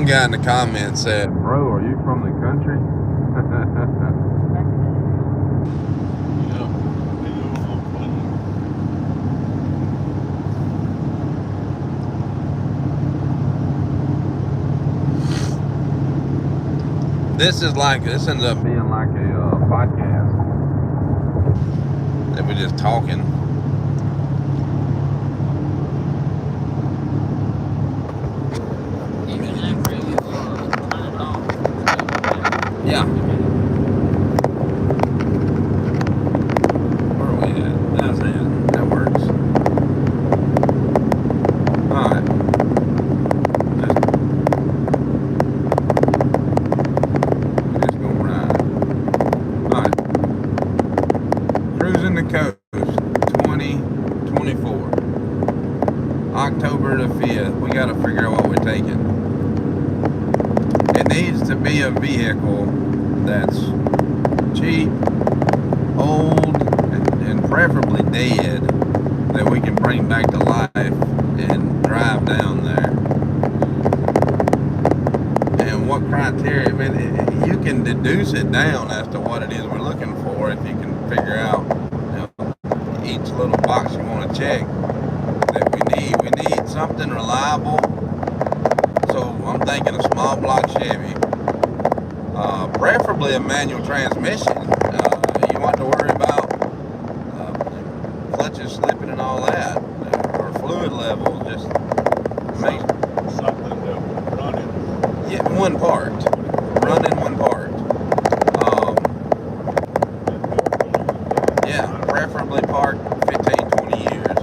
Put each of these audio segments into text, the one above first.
guy in the comments said, "Bro, are you from the country?" This ends up being like a podcast that we're just talking. Yeah. Where are we at? That's it. That works. Alright. Just gonna ride. Alright. Cruising the coast 2024. October the 5th. We gotta figure out what we're taking. It needs to be a vehicle that's cheap, old, and preferably dead, that we can bring back to life and drive down there. And what criteria, I mean, you can deduce it down as to what it is we're looking for if you can figure out, each little box you want to check that we need. We need something reliable. So I'm thinking a small block Chevy, preferably a manual transmission. You want to worry about clutches slipping and all that, or fluid level. Just make something to run in. Yeah, one part, running one part. Yeah, preferably parked 15-20 years.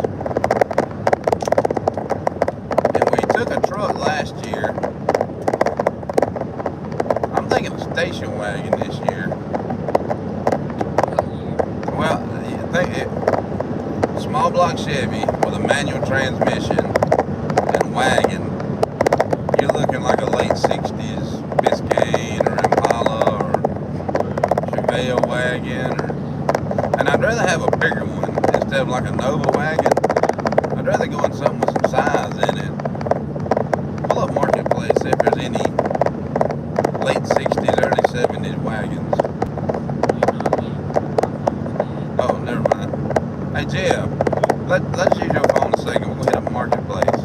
And we took a truck last year. I'm thinking a station wagon this year. Well, small block Chevy with a manual transmission and wagon. You're looking like a late 60s Biscayne or Impala or Chevelle wagon. And I'd rather have a bigger one instead of like a Nova wagon. I'd rather go in something with some size in it. Pull up Marketplace, see if there's any late 60s, early 70s wagons. Oh, never mind. Hey, Jeff, let's use your phone a second. We'll hit up Marketplace.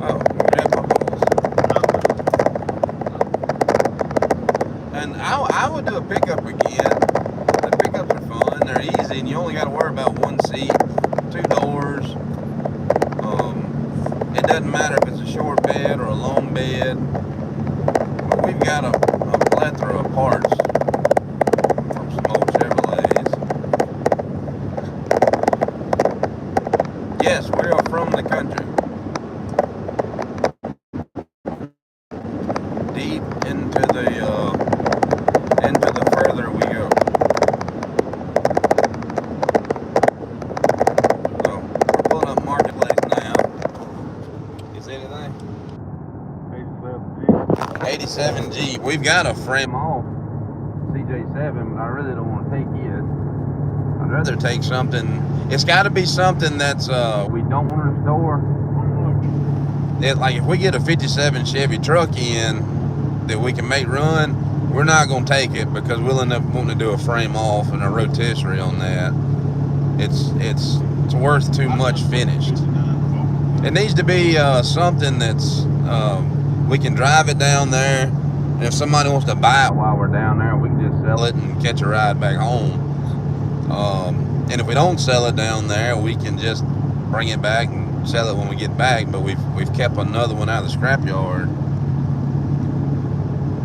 Oh, grab my balls. And I would do a pickup again. The pickups are fun. They're easy, and you only got to worry about one seat, 2 doors. It doesn't matter if it's a short bed or a long bed. We've got a plethora of parts from some old Chevrolets. Yes, we are from the country. Deep into the further we go. So, we're pulling up Marketplace now. You see anything? 87 Jeep. We've got a frame off CJ7, but I really don't want to take it. I'd rather take something. It's got to be something that's we don't want to store. Like if we get a 57 Chevy truck in that we can make run, we're not going to take it because we'll end up wanting to do a frame off and a rotisserie on that. It's worth too much finished. It needs to be something that's we can drive it down there, and if somebody wants to buy it while we're down there, we can just sell it and catch a ride back home. And if we don't sell it down there, we can just bring it back and sell it when we get back. But we've kept another one out of the scrapyard,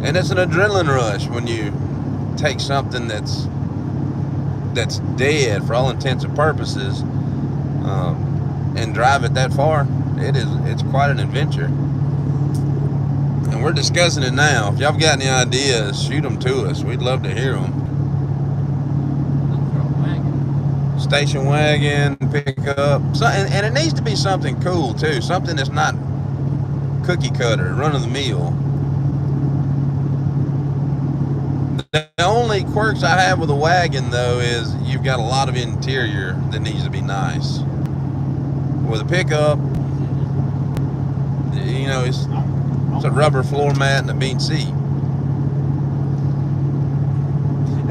and it's an adrenaline rush when you take something that's dead for all intents and purposes, and drive it that far. It's quite an adventure. And we're discussing it now. If y'all got any ideas, shoot them to us. We'd love to hear them. Station wagon, pickup, and it needs to be something cool too. Something that's not cookie cutter, run of the mill. The only quirks I have with a wagon though is you've got a lot of interior that needs to be nice. With a pickup, It's a rubber floor mat and a bean seat.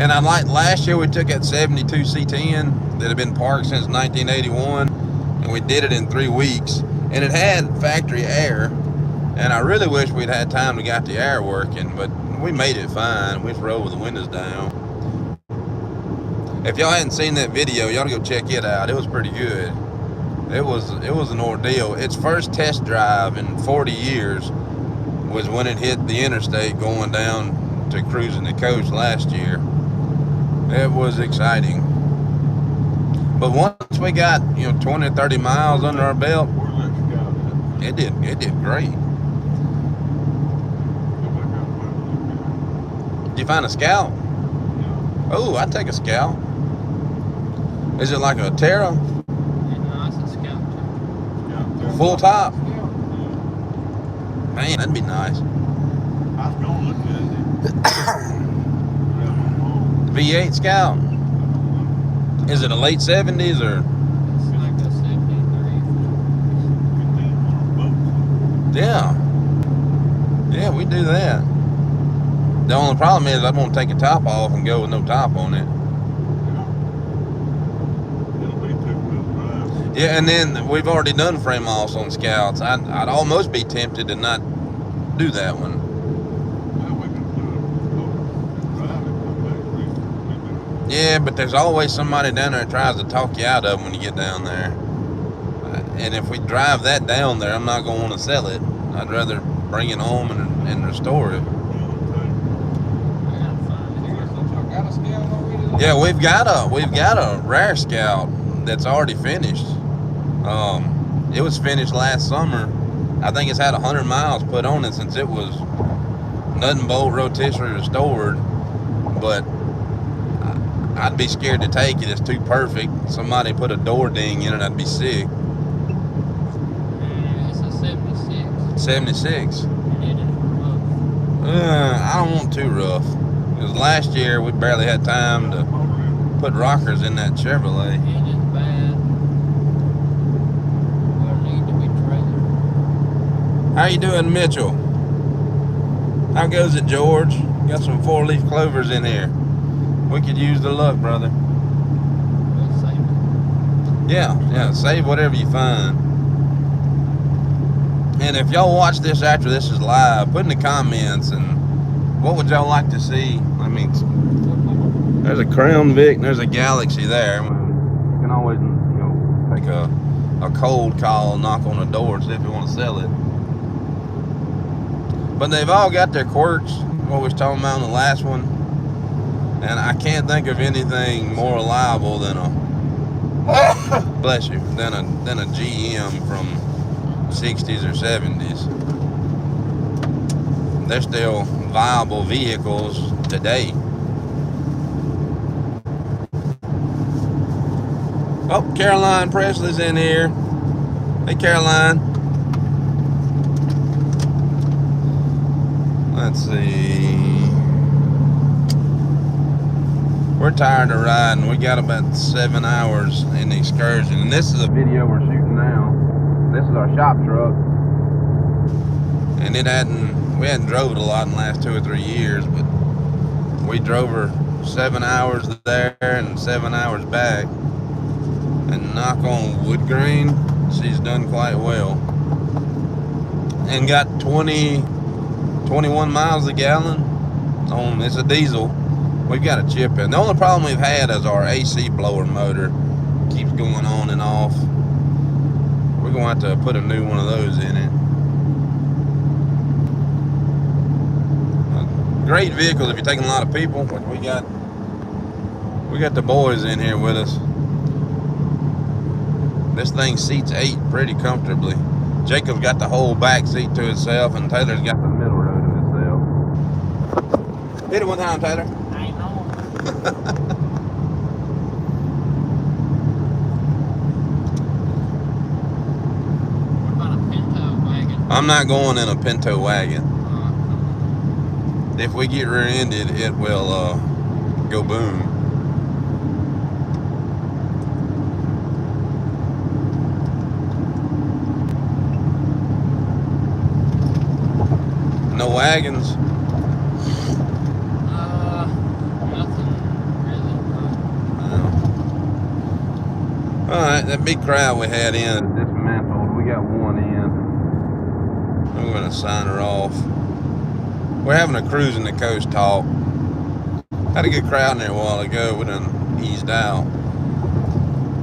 And I like last year we took that 72 C10 that had been parked since 1981, and we did it in 3 weeks. And it had factory air, and I really wish we'd had time to get the air working, but we made it fine. We just rolled with the windows down. If y'all hadn't seen that video, y'all go check it out. It was pretty good. It was an ordeal. Its first test drive in 40 years was when it hit the interstate going down to cruising the coast last year. It was exciting. But once we got 20 or 30 miles under our belt, it did great. Did you find a Scout? Oh, I'd take a Scout. Is it like a Terra? No, it's a Scout. Full top? Man, that'd be nice. I was going to look at it. V8 Scout. Is it a late 70s or? It's like a 73. Yeah. Yeah, we do that. The only problem is I won't take a top off and go with no top on it. It'll be two-wheel drive. Yeah, and then we've already done frame offs on Scouts. I'd almost be tempted to not do that one. Well, we can do it. Drive it, come back, Yeah, but there's always somebody down there that tries to talk you out of them when you get down there. And if we drive that down there, I'm not going to want to sell it. I'd rather bring it home and restore it. Yeah, we've got a rare Scout that's already finished. It was finished last summer. I think it's had 100 miles put on it since it was nut and bolt rotisserie restored. But I'd be scared to take it. It's too perfect. Somebody put a door ding in it, I'd be sick. It's a 76. 76. And it is rough. I don't want too rough. Because last year we barely had time to put rockers in that Chevrolet. Engine's bad. Will need to be trailered. How you doing, Mitchell? How goes it, George? Got some 4-leaf clovers in here. We could use the luck, brother. We'll save it. Yeah, save whatever you find. And if y'all watch this after this is live, put in the comments and what would y'all like to see? I mean, there's a Crown Vic and there's a Galaxy there. You can always, take a cold call, knock on the door and see if you want to sell it. But they've all got their quirks, what we was talking about in the last one. And I can't think of anything more reliable than a bless you, than a GM from 60s or 70s. They're still viable vehicles today. Oh, Caroline Presley's in here. Hey, Caroline. Let's see. We're tired of riding. We got about 7 hours in the excursion. And this is a video we're shooting now. This is our shop truck. And we hadn't drove it a lot in the last 2 or 3 years, but we drove her 7 hours there and 7 hours back. And knock on wood grain, she's done quite well. And got 21 miles a gallon. It's a diesel. We've got a chip in. The only problem we've had is our AC blower motor keeps going on and off. We're going to have to put a new one of those in it. Great vehicles if you're taking a lot of people. We got the boys in here with us. This thing seats 8 pretty comfortably. Jacob's got the whole back seat to itself, and Taylor's got the middle row to itself. Hit it one time, Taylor. I know. What about a Pinto wagon? I'm not going in a Pinto wagon. If we get rear-ended, it will go boom. No wagons. Nothing really. All right, that big crowd we had in dismantled. We got one in. I'm gonna sign her off. We're having a cruising the coast talk. Had a good crowd in there a while ago. We done eased out.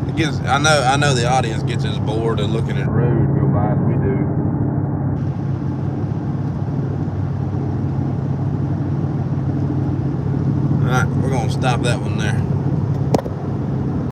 It gets. I know the audience gets as bored of looking at the road go by as we do. All right, we're gonna stop that one there.